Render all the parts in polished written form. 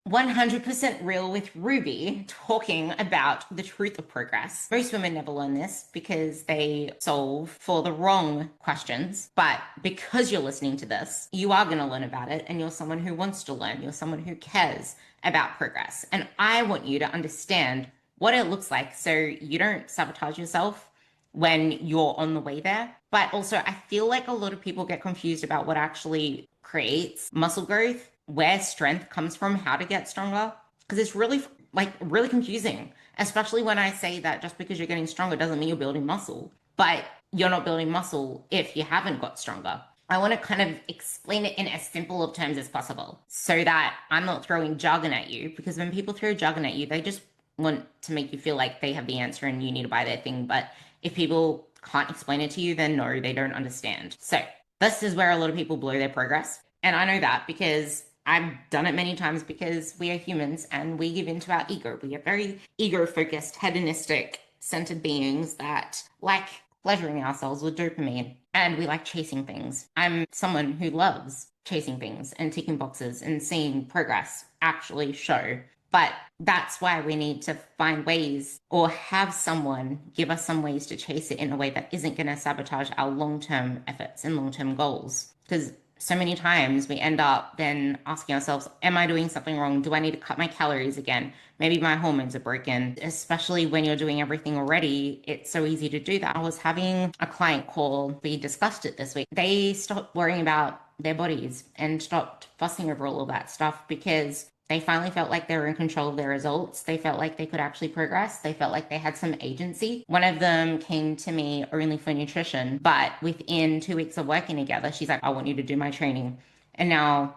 100% real with Ruby talking about the truth of progress. Most women never learn this because they solve for the wrong questions. But because you're listening to this, you are going to learn about it and you're someone who wants to learn. You're someone who cares about progress. And I want you to understand what it looks like so you don't sabotage yourself when you're on the way there. But also, I feel like a lot of people get confused about what actually creates muscle growth, where strength comes from, how to get stronger, because it's really confusing, especially when I say that just because you're getting stronger doesn't mean you're building muscle, but you're not building muscle if you haven't got stronger. I want to kind of explain it in as simple of terms as possible so that I'm not throwing jargon at you, because when people throw jargon at you, they just want to make you feel like they have the answer and you need to buy their thing. But if people can't explain it to you, then no, they don't understand. So this is where a lot of people blow their progress. And I know that because I've done it many times, because we are humans and we give into our ego. We are very ego-focused, hedonistic, centered beings that like pleasuring ourselves with dopamine, and we like chasing things. I'm someone who loves chasing things and ticking boxes and seeing progress actually show. But that's why we need to find ways or have someone give us some ways to chase it in a way that isn't going to sabotage our long-term efforts and long-term goals. Because so many times we end up then asking ourselves, am I doing something wrong? Do I need to cut my calories again? Maybe my hormones are broken. Especially when you're doing everything already, it's so easy to do that. I was having a client call. We discussed it this week. They stopped worrying about their bodies and stopped fussing over all of that stuff because they finally felt like they were in control of their results. They felt like they could actually progress. They felt like they had some agency. One of them came to me only for nutrition, but within 2 weeks of working together, she's like, I want you to do my training. And now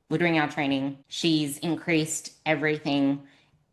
we're doing our training. She's increased everything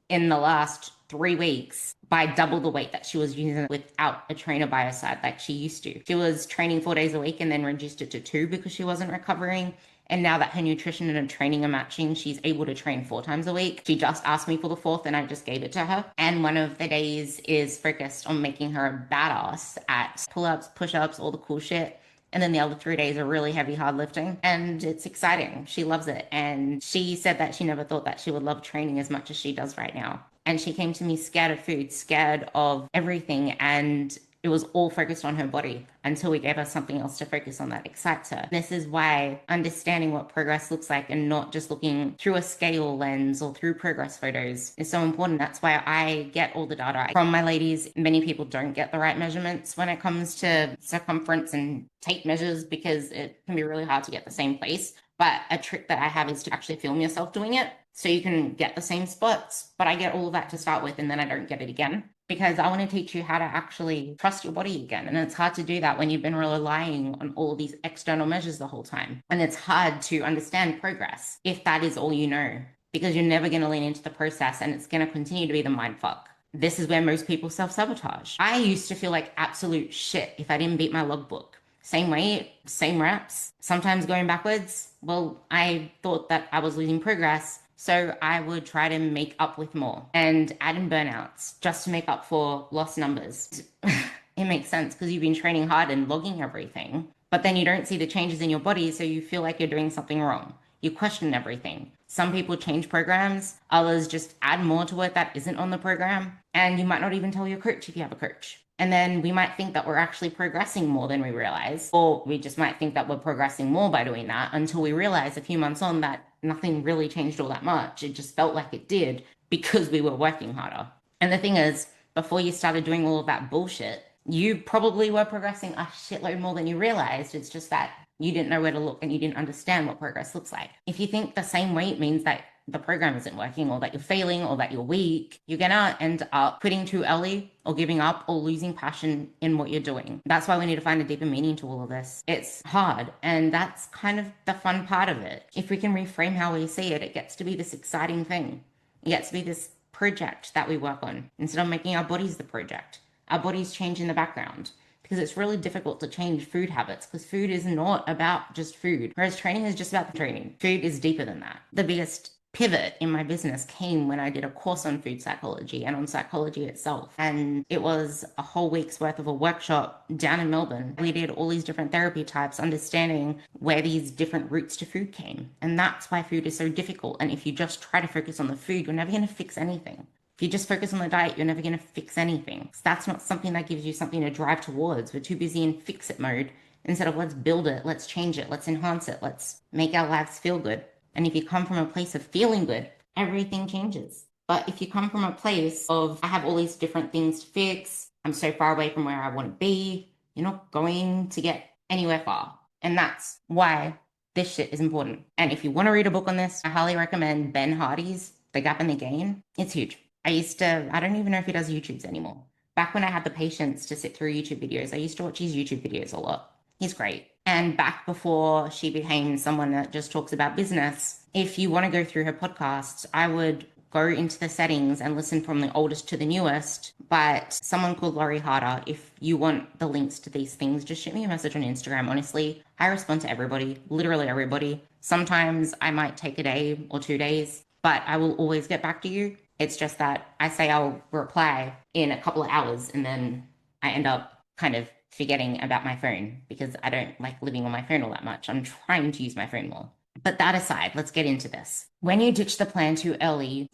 in the last 3 weeks by double the weight that she was using without a trainer by her side like she used to. She was training 4 days a week and then reduced it to 2 because she wasn't recovering. And now that her nutrition and her training are matching, she's able to train 4 times a week. She just asked me for the fourth and I just gave it to her. And one of the days is focused on making her a badass at pull-ups, push-ups, all the cool shit. And then the other 3 days are really heavy hard lifting. And it's exciting. She loves it. And she said that she never thought that she would love training as much as she does right now. And she came to me scared of food, scared of everything. And it was all focused on her body until we gave her something else to focus on that excites her. This is why understanding what progress looks like and not just looking through a scale lens or through progress photos is so important. That's why I get all the data from my ladies. Many people don't get the right measurements when it comes to circumference and tape measures because it can be really hard to get the same place. But a trick that I have is to actually film yourself doing it so you can get the same spots. But I get all of that to start with and then I don't get it again, because I want to teach you how to actually trust your body again. And it's hard to do that when you've been relying on all of these external measures the whole time. And it's hard to understand progress if that is all you know, because you're never going to lean into the process and it's going to continue to be the mind fuck. This is where most people self-sabotage. I used to feel like absolute shit if I didn't beat my logbook. Same weight, same reps, sometimes going backwards. Well, I thought that I was losing progress, so I would try to make up with more and add in burnouts just to make up for lost numbers. It makes sense because you've been training hard and logging everything, but then you don't see the changes in your body, so you feel like you're doing something wrong. You question everything. Some people change programs, others just add more to it that isn't on the program, and you might not even tell your coach if you have a coach. And then we might think that we're actually progressing more than we realize, or we just might think that we're progressing more by doing that until we realize a few months on that nothing really changed all that much. It just felt like it did because we were working harder. And the thing is, before you started doing all of that bullshit, you probably were progressing a shitload more than you realized. It's just that you didn't know where to look and you didn't understand what progress looks like. If you think the same weight means that the program isn't working or that you're failing or that you're weak, you're gonna end up quitting too early or giving up or losing passion in what you're doing. That's why we need to find a deeper meaning to all of this. It's hard, and that's kind of the fun part of it. If we can reframe how we see it, it gets to be this exciting thing. It gets to be this project that we work on instead of making our bodies the project. Our bodies change in the background, because it's really difficult to change food habits because food is not about just food, whereas training is just about the training. Food is deeper than that. The biggest pivot in my business came when I did a course on food psychology and on psychology itself. And it was a whole week's worth of a workshop down in Melbourne. We did all these different therapy types, understanding where these different routes to food came. And that's why food is so difficult. And if you just try to focus on the food, you're never going to fix anything. If you just focus on the diet, you're never going to fix anything. So that's not something that gives you something to drive towards. We're too busy in fix it mode instead of let's build it, let's change it, let's enhance it, let's make our lives feel good. And if you come from a place of feeling good, everything changes. But if you come from a place of, I have all these different things to fix, I'm so far away from where I want to be, you're not going to get anywhere far. And that's why this shit is important. And if you want to read a book on this, I highly recommend Ben Hardy's The Gap and the Gain. It's huge. I don't even know if he does YouTubes anymore. Back when I had the patience to sit through YouTube videos, I used to watch his YouTube videos a lot. He's great. And back before she became someone that just talks about business, if you want to go through her podcasts, I would go into the settings and listen from the oldest to the newest. But someone called Laurie Harder, if you want the links to these things, just shoot me a message on Instagram. Honestly, I respond to everybody, literally everybody. Sometimes I might take a day or 2 days, but I will always get back to you. It's just that I say I'll reply in a couple of hours and then I end up kind of forgetting about my phone because I don't like living on my phone all that much. I'm trying to use my phone more. But that aside, let's get into this. When you ditch the plan too early,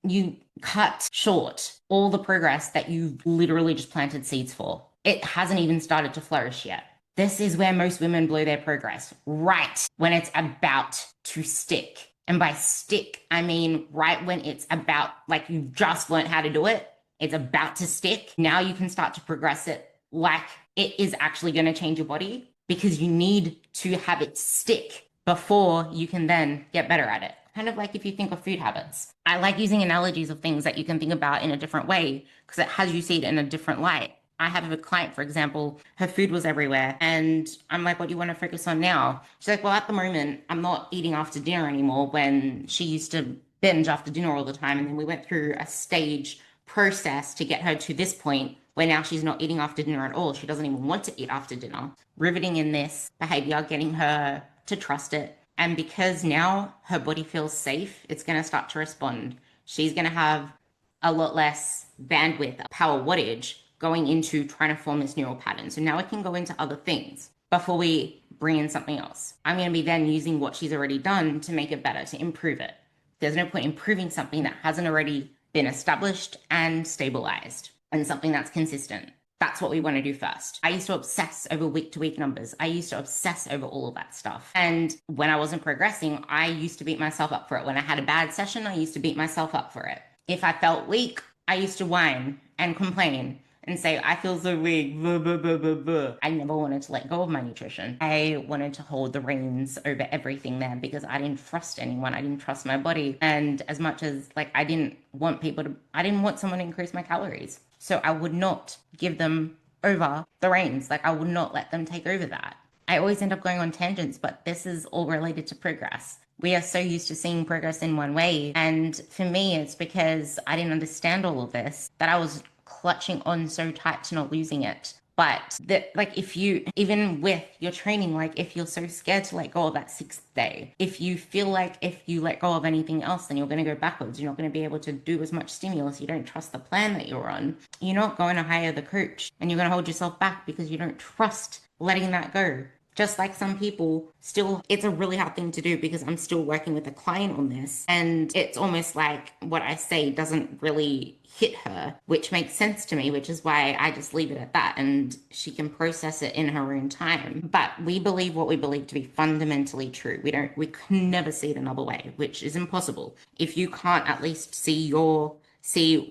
you cut short all the progress that you literally just planted seeds for. It hasn't even started to flourish yet. This is where most women blow their progress, right when it's about to stick. And by stick, I mean right when it's about, like you've just learned how to do it, it's about to stick. Now you can start to progress it like it is actually going to change your body, because you need to have it stick before you can then get better at it. Kind of like if you think of food habits. I like using analogies of things that you can think about in a different way because it has you see it in a different light. I have a client, for example, her food was everywhere. And I'm like, what do you want to focus on now? She's like, well, at the moment, I'm not eating after dinner anymore, when she used to binge after dinner all the time. And then we went through a stage process to get her to this point where now she's not eating after dinner at all. She doesn't even want to eat after dinner. Riveting in this behavior, getting her to trust it. And because now her body feels safe, it's going to start to respond. She's going to have a lot less bandwidth, power wattage going into trying to form this neural pattern. So now it can go into other things before we bring in something else. I'm going to be then using what she's already done to make it better, to improve it. There's no point improving something that hasn't already been established and stabilized, and something that's consistent. That's what we want to do first. I used to obsess over week-to-week numbers. I used to obsess over all of that stuff. And when I wasn't progressing, I used to beat myself up for it. When I had a bad session, I used to beat myself up for it. If I felt weak, I used to whine and complain and say, I feel so weak, blah, blah, blah, blah, blah. I never wanted to let go of my nutrition. I wanted to hold the reins over everything there because I didn't trust anyone. I didn't trust my body. And as much as I didn't want someone to increase my calories. So I would not give them over the reins. I would not let them take over that. I always end up going on tangents, but this is all related to progress. We are so used to seeing progress in one way. And for me, it's because I didn't understand all of this that I was clutching on so tight to not losing it. But if you, even with your training, if you're so scared to let go of that 6th day, if you feel like if you let go of anything else, then you're going to go backwards. You're not going to be able to do as much stimulus. You don't trust the plan that you're on. You're not going to hire the coach, and you're going to hold yourself back because you don't trust letting that go. Just like some people still, it's a really hard thing to do because I'm still working with a client on this. And it's almost like what I say doesn't really hit her, which makes sense to me, which is why I just leave it at that and she can process it in her own time. But we believe what we believe to be fundamentally true. We can never see it another way, which is impossible. If you can't at least see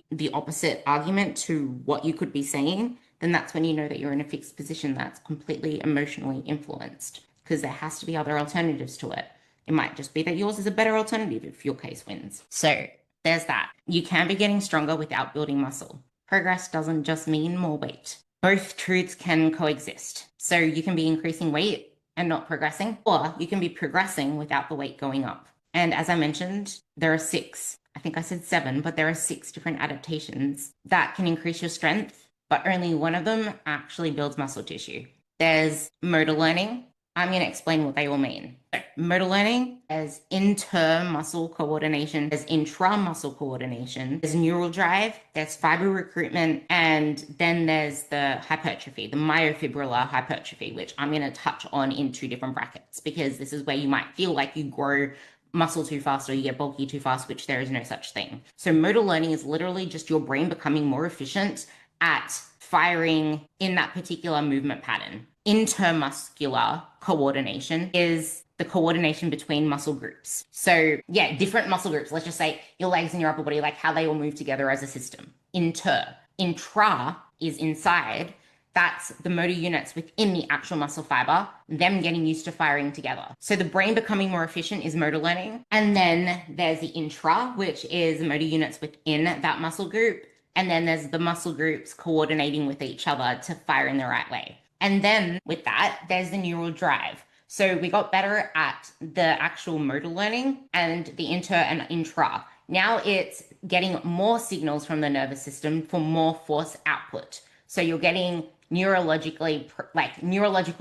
the opposite argument to what you could be saying, then that's when you know that you're in a fixed position that's completely emotionally influenced, because there has to be other alternatives to it. It might just be that yours is a better alternative if your case wins. So there's that. You can be getting stronger without building muscle. Progress doesn't just mean more weight. Both truths can coexist. So you can be increasing weight and not progressing, or you can be progressing without the weight going up. And as I mentioned, there are 6, I think I said 7, but there are 6 different adaptations that can increase your strength, but only one of them actually builds muscle tissue. There's motor learning, I'm going to explain what they all mean. So, motor learning is inter-muscle coordination, there's intra-muscle coordination, there's neural drive, there's fiber recruitment, and then there's the hypertrophy, the myofibrillar hypertrophy, which I'm going to touch on in 2 different brackets because this is where you might feel like you grow muscle too fast or you get bulky too fast, which there is no such thing. So motor learning is literally just your brain becoming more efficient at firing in that particular movement pattern. Intermuscular coordination is the coordination between muscle groups. So yeah, different muscle groups. Let's just say your legs and your upper body, like how they all move together as a system. Intra is inside. That's the motor units within the actual muscle fiber, them getting used to firing together. So the brain becoming more efficient is motor learning. And then there's the intra, which is motor units within that muscle group. And then there's the muscle groups coordinating with each other to fire in the right way. And then with that, there's the neural drive. So we got better at the actual motor learning and the inter and intra. Now it's getting more signals from the nervous system for more force output. So you're getting neurological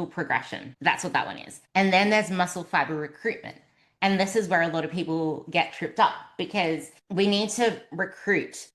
progression. That's what that one is. And then there's muscle fiber recruitment. And this is where a lot of people get tripped up because we need to recruit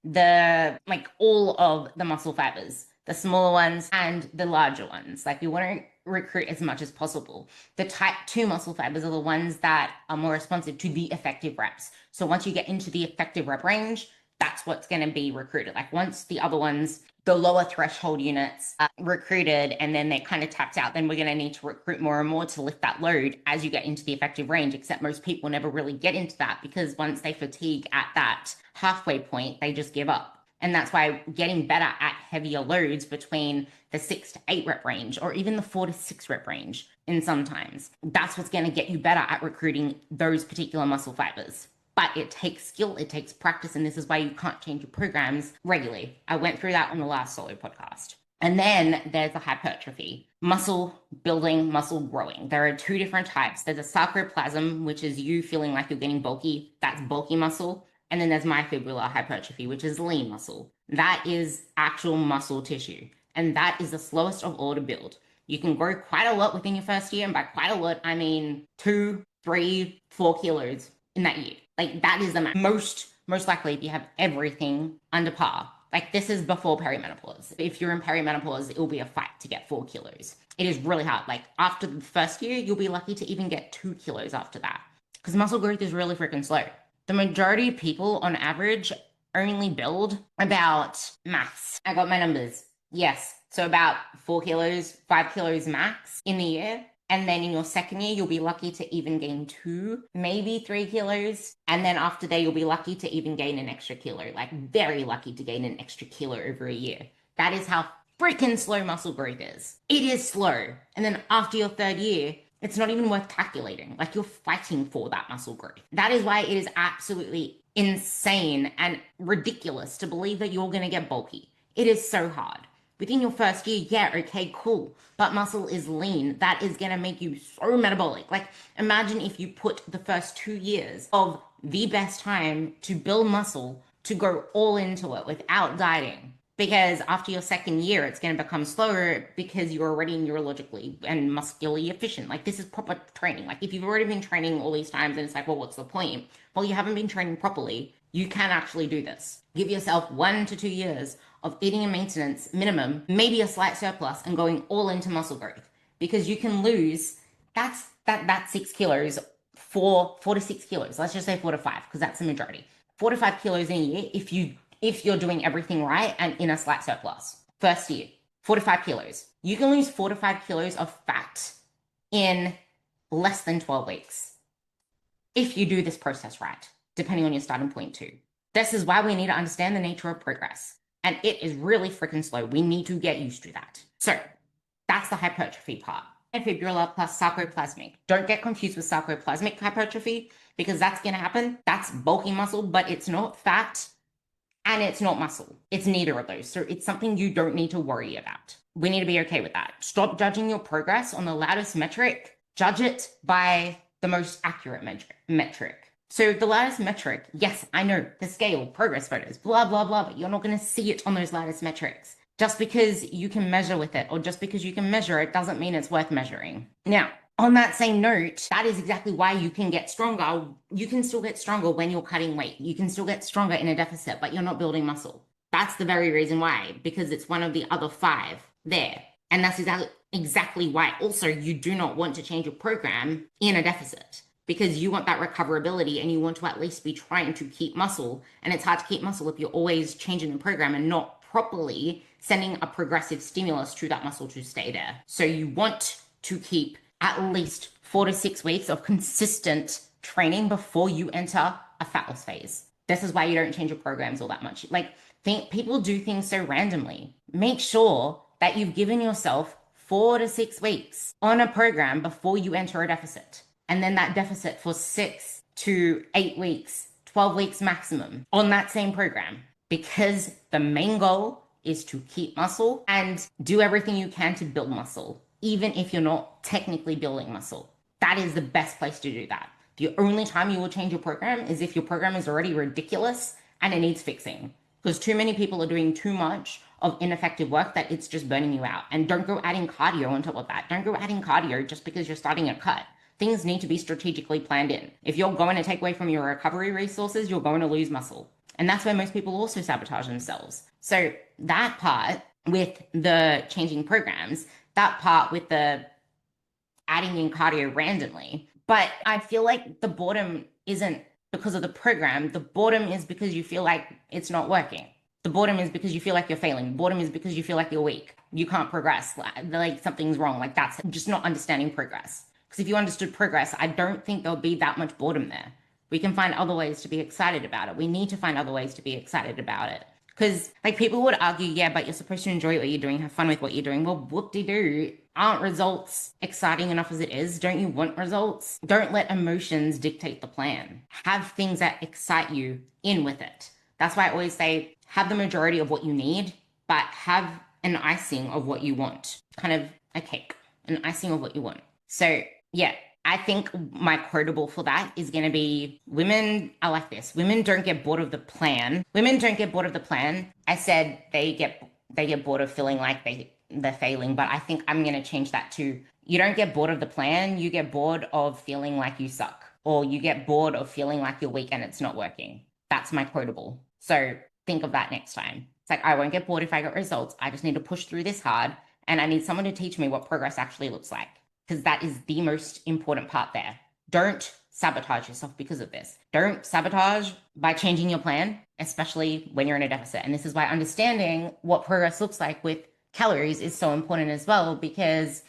all of the muscle fibers, the smaller ones and the larger ones. Like we want to recruit as much as possible. The type 2 muscle fibers are the ones that are more responsive to the effective reps. So once you get into the effective rep range, that's what's going to be recruited. Like once the other ones, the lower threshold units are recruited and then they're kind of tapped out, then we're going to need to recruit more and more to lift that load as you get into the effective range, except most people never really get into that because once they fatigue at that halfway point, they just give up. And that's why getting better at heavier loads between the 6 to 8 rep range or even the 4 to 6 rep range in sometimes, that's what's going to get you better at recruiting those particular muscle fibers. But it takes skill, it takes practice, and this is why you can't change your programs regularly. I went through that on the last solo podcast. And then there's the hypertrophy, muscle building, muscle growing. There are 2 different types. There's a sarcoplasm, which is you feeling like you're getting bulky. That's bulky muscle. And then there's myofibrillar hypertrophy, which is lean muscle. That is actual muscle tissue. And that is the slowest of all to build. You can grow quite a lot within your first year. And by quite a lot, I mean 2, 3, 4 kilos in that year. Like that is the most likely if you have everything under par. Like this is before perimenopause. If you're in perimenopause, it will be a fight to get 4 kilos. It is really hard. Like after the first year, you'll be lucky to even get 2 kilos after that because muscle growth is really freaking slow. The majority of people on average only build about max. I got my numbers. Yes. So about 4 kilos, 5 kilos max in the year. And then in your second year, you'll be lucky to even gain 2, maybe 3 kilos. And then after that, you'll be lucky to even gain an extra kilo, like very lucky to gain an extra kilo over a year. That is how freaking slow muscle growth is. It is slow. And then after your 3rd year, it's not even worth calculating. Like you're fighting for that muscle growth. That is why it is absolutely insane and ridiculous to believe that you're going to get bulky. It is so hard. Within your first year, yeah, okay, cool. But muscle is lean. That is going to make you so metabolic. Like imagine if you put the first 2 years of the best time to build muscle to go all into it without dieting. Because after your 2nd year, it's going to become slower because you're already neurologically and muscularly efficient. Like this is proper training. Like if you've already been training all these times and it's like, well, what's the point? Well, you haven't been training properly. You can actually do this. Give yourself 1 to 2 years of eating and maintenance minimum, maybe a slight surplus and going all into muscle growth because you can lose that 6 kilos, 4 to 6 kilos. Let's just say 4 to 5 because that's the majority. 4 to 5 kilos in a year if you're doing everything right and in a slight surplus. First year, 4 to 5 kilos. You can lose 4 to 5 kilos of fat in less than 12 weeks if you do this process right, depending on your starting point too. This is why we need to understand the nature of progress. And it is really freaking slow. We need to get used to that. So that's the hypertrophy part. Fibrillar plus sarcoplasmic. Don't get confused with sarcoplasmic hypertrophy because that's going to happen. That's bulky muscle, but it's not fat and it's not muscle. It's neither of those. So it's something you don't need to worry about. We need to be okay with that. Stop judging your progress on the loudest metric. Judge it by the most accurate metric. So the lattice metric, yes, I know, the scale, progress photos, blah, blah, blah, but you're not going to see it on those lattice metrics. Just because you can measure with it or just because you can measure it doesn't mean it's worth measuring. Now, On that same note, that is exactly why you can get stronger. You can still get stronger when you're cutting weight. You can still get stronger in a deficit, but you're not building muscle. That's the very reason why, because it's one of the other five there. And that's exactly why also you do not want to change your program in a deficit, because you want that recoverability and you want to at least be trying to keep muscle. And it's hard to keep muscle if you're always changing the program and not properly sending a progressive stimulus to that muscle to stay there. So you want to keep at least 4 to 6 weeks of consistent training before you enter a fat loss phase. This is why you don't change your programs all that much. Like, people do things so randomly. Make sure that you've given yourself 4 to 6 weeks on a program before you enter a deficit. And then that deficit for 6 to 8 weeks, 12 weeks maximum on that same program. Because the main goal is to keep muscle and do everything you can to build muscle, even if you're not technically building muscle. That is the best place to do that. The only time you will change your program is if your program is already ridiculous and it needs fixing. Because too many people are doing too much of ineffective work that it's just burning you out. And don't go adding cardio on top of that. Don't go adding cardio just because you're starting a cut. Things need to be strategically planned in. If you're going to take away from your recovery resources, you're going to lose muscle. And that's where most people also sabotage themselves. So that part with the changing programs, that part with the adding in cardio randomly. But I feel like the boredom isn't because of the program. The boredom is because you feel like it's not working. The boredom is because you feel like you're failing. Boredom is because you feel like you're weak. You can't progress. Like something's wrong. Like that's just not understanding progress. Because if you understood progress, I don't think there'll be that much boredom there. We can find other ways to be excited about it. We need to find other ways to be excited about it. Because like people would argue, yeah, but you're supposed to enjoy what you're doing, have fun with what you're doing. Well, whoop-de-doo. Aren't results exciting enough as it is? Don't you want results? Don't let emotions dictate the plan. Have things that excite you in with it. That's why I always say, have the majority of what you need, but have an icing of what you want. Kind of a cake, an icing of what you want. So yeah, I think my quotable for that is going to be women are like this. Women don't get bored of the plan. Women don't get bored of the plan. I said they get bored of feeling like they're failing, but I think I'm going to change that to you don't get bored of the plan. You get bored of feeling like you suck, or you get bored of feeling like you're weak and it's not working. That's my quotable. So think of that next time. It's like, I won't get bored if I get results. I just need to push through this hard, and I need someone to teach me what progress actually looks like. Because that is the most important part there. Don't sabotage yourself because of this. Don't sabotage by changing your plan, especially when you're in a deficit. And this is why understanding what progress looks like with calories is so important as well, because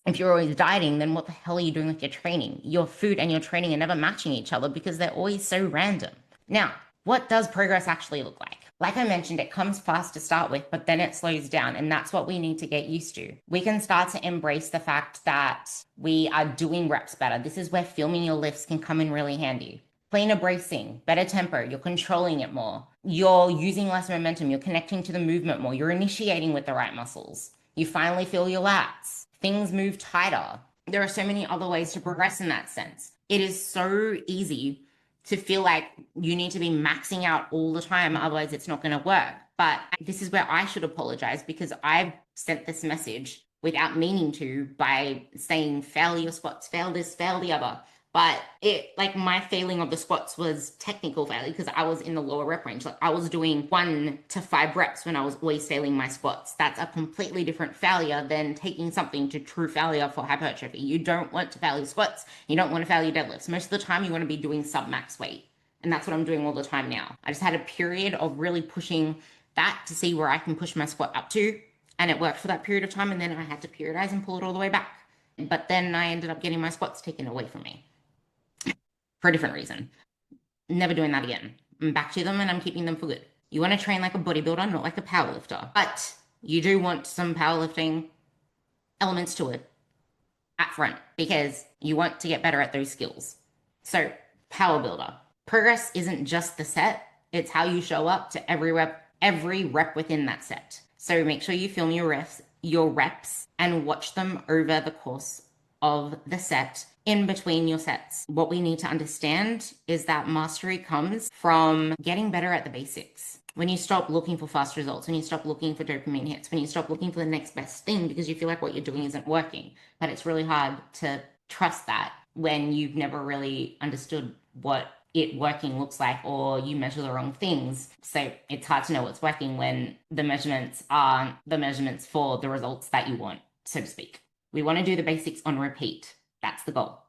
if you're always dieting, then what the hell are you doing with your training? Your food and your training are never matching each other because they're always so random. Now, what does progress actually look like? Like I mentioned, it comes fast to start with, but then it slows down. And that's what we need to get used to. We can start to embrace the fact that we are doing reps better. This is where filming your lifts can come in really handy. Cleaner bracing, better tempo, you're controlling it more. You're using less momentum, you're connecting to the movement more, you're initiating with the right muscles. You finally feel your lats. Things move tighter. There are so many other ways to progress in that sense. It is so easy to feel like you need to be maxing out all the time, otherwise it's not going to work. But this is where I should apologize, because I've sent this message without meaning to by saying fail your squats, fail this, fail the other. But my failing of the squats was technical failure because I was in the lower rep range. Like I was doing 1 to 5 reps when I was always failing my squats. That's a completely different failure than taking something to true failure for hypertrophy. You don't want to fail your squats. You don't want to fail your deadlifts. Most of the time you want to be doing sub-max weight. And that's what I'm doing all the time now. I just had a period of really pushing that to see where I can push my squat up to. And it worked for that period of time. And then I had to periodize and pull it all the way back. But then I ended up getting my squats taken away from me for a different reason. Never doing that again. I'm back to them and I'm keeping them for good. You want to train like a bodybuilder, not like a powerlifter. But you do want some powerlifting elements to it at front because you want to get better at those skills. So, power builder. Progress isn't just the set, it's how you show up to every rep within that set. So make sure you film your reps and watch them over the course of the set in between your sets. What we need to understand is that mastery comes from getting better at the basics. when you stop looking for fast results, when you stop looking for dopamine hits, when you stop looking for the next best thing because you feel like what you're doing isn't working. But it's really hard to trust that when you've never really understood what it working looks like, or you measure the wrong things. So it's hard to know what's working when the measurements aren't the measurements for the results that you want, so to speak. We want to do the basics on repeat. That's the goal.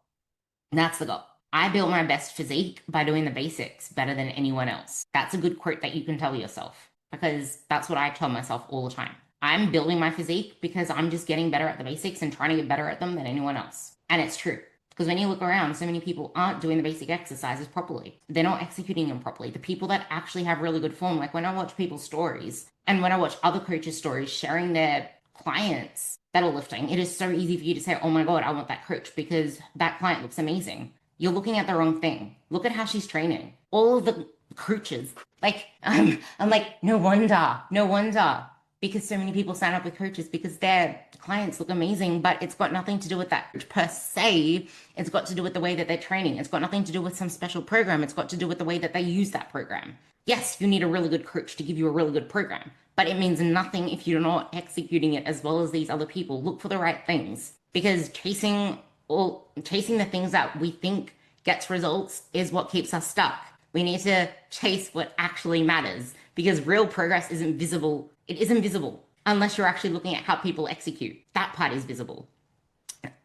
That's the goal. I built my best physique by doing the basics better than anyone else. That's a good quote that you can tell yourself, because that's what I tell myself all the time. I'm building my physique because I'm just getting better at the basics and trying to get better at them than anyone else. And it's true. Because when you look around, so many people aren't doing the basic exercises properly. They're not executing them properly. The people that actually have really good form, like when I watch people's stories and when I watch other coaches' stories sharing their clients that are lifting, it is so easy for you to say, oh my God, I want that coach because that client looks amazing. You're looking at the wrong thing. Look at how she's training. All of the coaches, like, I'm like, no wonder. Because so many people sign up with coaches because their clients look amazing, but it's got nothing to do with that per se. It's got to do with the way that they're training. It's got nothing to do with some special program. It's got to do with the way that they use that program. Yes, you need a really good coach to give you a really good program, but it means nothing if you're not executing it as well as these other people. Look for the right things, because chasing the things that we think gets results is what keeps us stuck. We need to chase what actually matters, because real progress isn't visible. It isn't visible unless you're actually looking at how people execute. That part is visible.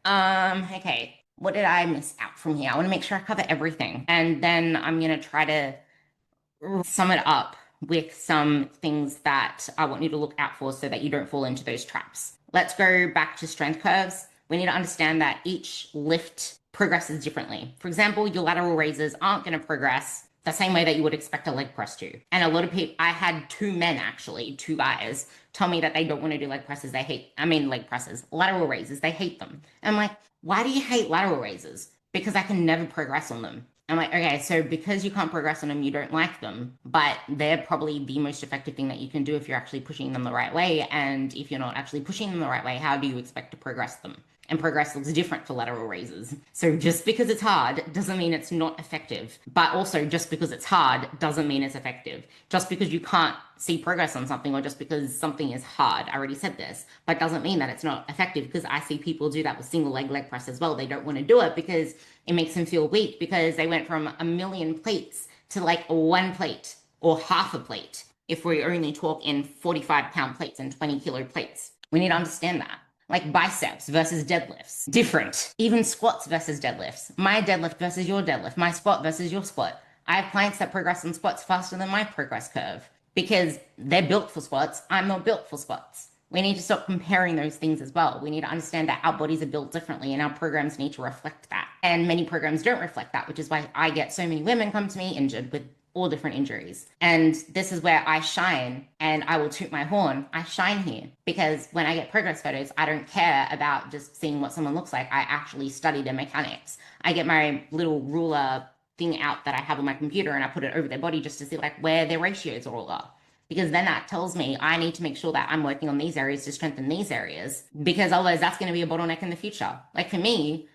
Okay. What did I miss out from here? I want to make sure I cover everything. And then I'm going to try to sum it up with some things that I want you to look out for so that you don't fall into those traps. Let's go back to strength curves. We need to understand that each lift progresses differently. For example, your lateral raises aren't going to progress the same way that you would expect a leg press to. And a lot of people, I had two guys, tell me that they don't want to do leg presses. Leg presses, lateral raises, they hate them. I'm like, why do you hate lateral raises? Because I can never progress on them. I'm like, okay, so because you can't progress on them, you don't like them, but they're probably the most effective thing that you can do if you're actually pushing them the right way. And if you're not actually pushing them the right way, how do you expect to progress them? And progress looks different for lateral raises. So just because it's hard doesn't mean it's not effective. But also just because it's hard doesn't mean it's effective. Just because you can't see progress on something, or just because something is hard, I already said this, but doesn't mean that it's not effective, because I see people do that with single leg press as well. They don't want to do it because it makes them feel weak, because they went from a million plates to like one plate or half a plate. If we only talk in 45-pound plates and 20-kilo plates, we need to understand that. Like biceps versus deadlifts, different. Even squats versus deadlifts. My deadlift versus your deadlift. My squat versus your squat. I have clients that progress on squats faster than my progress curve because they're built for squats. I'm not built for squats. We need to stop comparing those things as well. We need to understand that our bodies are built differently and our programs need to reflect that. And many programs don't reflect that, which is why I get so many women come to me injured with all different injuries. And this is where I shine, and I will toot my horn. I shine here because when I get progress photos, I don't care about just seeing what someone looks like. I actually study the mechanics. I get my little ruler thing out that I have on my computer and I put it over their body just to see like where their ratios all are. Because then that tells me I need to make sure that I'm working on these areas to strengthen these areas, because otherwise that's going to be a bottleneck in the future. Like for me,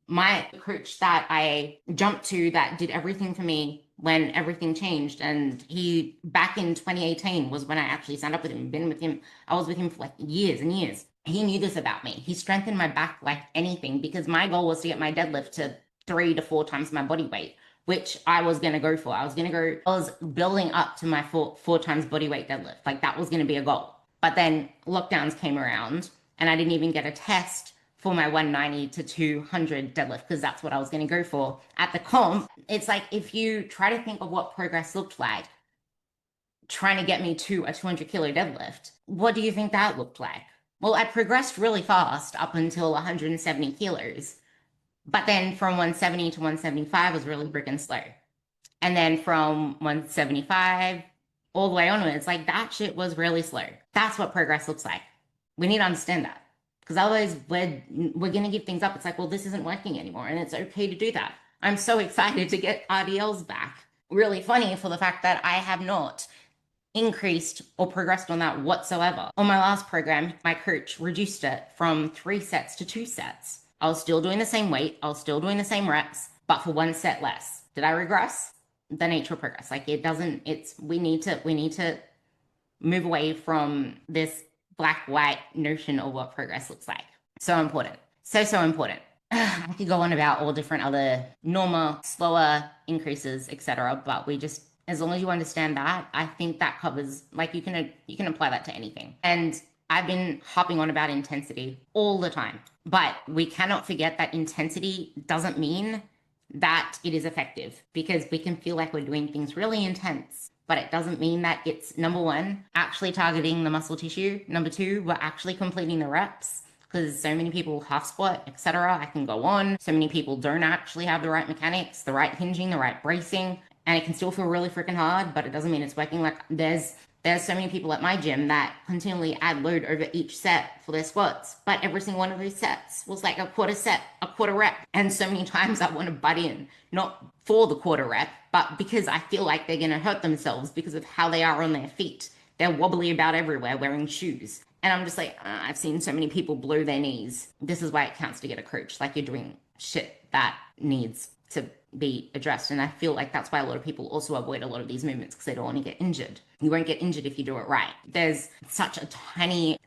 my coach that I jumped to that did everything for me when everything changed, and he back in 2018 was when I actually signed up with him. Been with him, I was with him for like years and years. He knew this about me. He strengthened my back like anything, because my goal was to get my deadlift to 3 to 4 times my body weight, which I was going to go for. I was building up to my four times body weight deadlift. Like that was going to be a goal. But then lockdowns came around and I didn't even get a test for my 190 to 200 deadlift, because that's what I was going to go for at the comp. It's like, if you try to think of what progress looked like trying to get me to a 200 kilo deadlift, what do you think that looked like? Well, I progressed really fast up until 170 kilos. But then from 170 to 175 was really freaking slow. And then from 175 all the way onwards, like that shit was really slow. That's what progress looks like. We need to understand that. Because otherwise we're going to give things up. It's like, well, this isn't working anymore. And it's okay to do that. I'm so excited to get RDLs back. Really funny for the fact that I have not increased or progressed on that whatsoever. On my last program, my coach reduced it from 3 sets to 2 sets. I was still doing the same weight. I was still doing the same reps, but for 1 set less. Did I regress? the nature of progress. Like it doesn't, we need to move away from this black, white notion of what progress looks like. So important. So important. I could go on about all different other normal, slower increases, etc. But we just, as long as you understand that, I think that covers, like you can apply that to anything. And I've been hopping on about intensity all the time, but we cannot forget that intensity doesn't mean that it is effective, because we can feel like we're doing things really intense, but it doesn't mean that it's, number one, actually targeting the muscle tissue. Number two, we're actually completing the reps, because so many people half squat, etc. I can go on. So many people don't actually have the right mechanics, the right hinging, the right bracing, and it can still feel really freaking hard, but it doesn't mean it's working. Like there's so many people at my gym that continually add load over each set for their squats, but every single one of those sets was like a quarter set, a quarter rep. And so many times I want to butt in, not for the quarter rep, but because I feel like they're going to hurt themselves because of how they are on their feet. They're wobbly about everywhere wearing shoes. And I'm just like, I've seen so many people blow their knees. This is why it counts to get a coach. Like you're doing shit that needs to be addressed. And I feel like that's why a lot of people also avoid a lot of these movements, because they don't want to get injured. You won't get injured if you do it right. There's such a tiny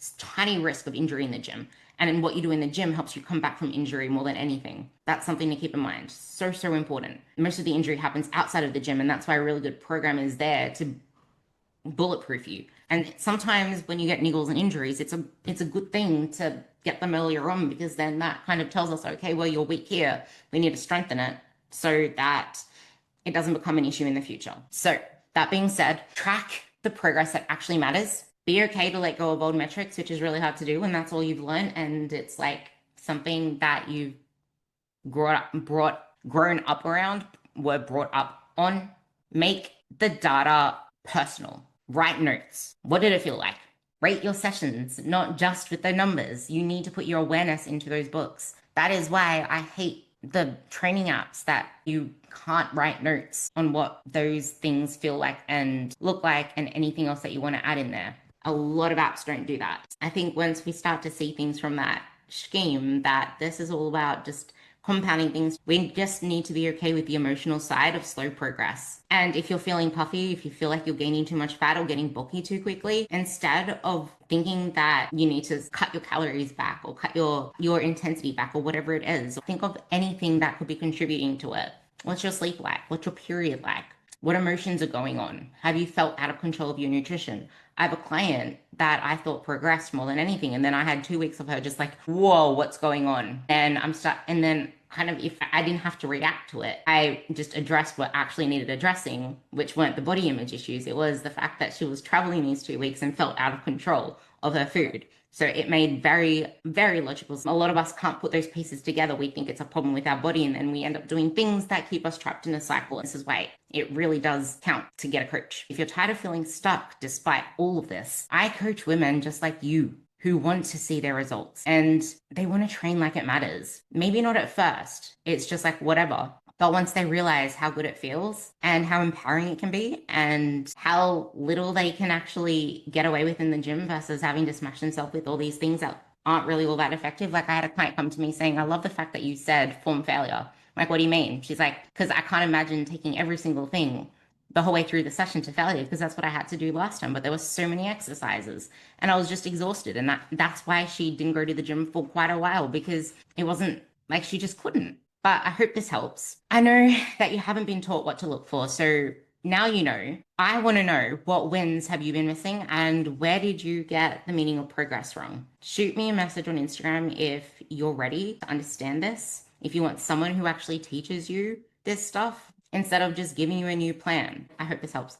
risk of injury in the gym. And in what you do in the gym helps you come back from injury more than anything. That's something to keep in mind. So important. Most of the injury happens outside of the gym. And that's why a really good program is there to bulletproof you. And sometimes when you get niggles and injuries, it's a good thing to get them earlier on, because then that kind of tells us, okay, well, you're weak here. We need to strengthen it so that it doesn't become an issue in the future. So that being said, track the progress that actually matters. Be okay to let go of old metrics, which is really hard to do when that's all you've learned. And it's like something that you've grown up around, were brought up on. Make the data personal. Write notes. What did it feel like? Rate your sessions, not just with the numbers. You need to put your awareness into those books. That is why I hate the training apps that you can't write notes on what those things feel like and look like and anything else that you want to add in there. A lot of apps don't do that. I think once we start to see things from that scheme, that this is all about just compounding things, we just need to be okay with the emotional side of slow progress. And if you're feeling puffy, if you feel like you're gaining too much fat or getting bulky too quickly, instead of thinking that you need to cut your calories back or cut your intensity back or whatever it is, think of anything that could be contributing to it. What's your sleep like? What's your period like? What emotions are going on? Have you felt out of control of your nutrition? I have a client that I thought progressed more than anything. And then I had 2 weeks of her just like, whoa, what's going on? And and then kind of, if I didn't have to react to it, I just addressed what actually needed addressing, which weren't the body image issues. It was the fact that she was traveling these 2 weeks and felt out of control of her food. So it made very, very logical. A lot of us can't put those pieces together. We think it's a problem with our body, and then we end up doing things that keep us trapped in a cycle. This is why it really does count to get a coach. If you're tired of feeling stuck despite all of this, I coach women just like you who want to see their results and they want to train like it matters. Maybe not at first. It's just like whatever. But once they realize how good it feels and how empowering it can be and how little they can actually get away with in the gym versus having to smash themselves with all these things that aren't really all that effective. Like I had a client come to me saying, I love the fact that you said form failure. I'm like, what do you mean? She's like, because I can't imagine taking every single thing the whole way through the session to failure, because that's what I had to do last time. But there were so many exercises and I was just exhausted. And that's why she didn't go to the gym for quite a while, because it wasn't like she just couldn't. But I hope this helps. I know that you haven't been taught what to look for. So now you know. I want to know, what wins have you been missing and where did you get the meaning of progress wrong? Shoot me a message on Instagram if you're ready to understand this. If you want someone who actually teaches you this stuff instead of just giving you a new plan. I hope this helps.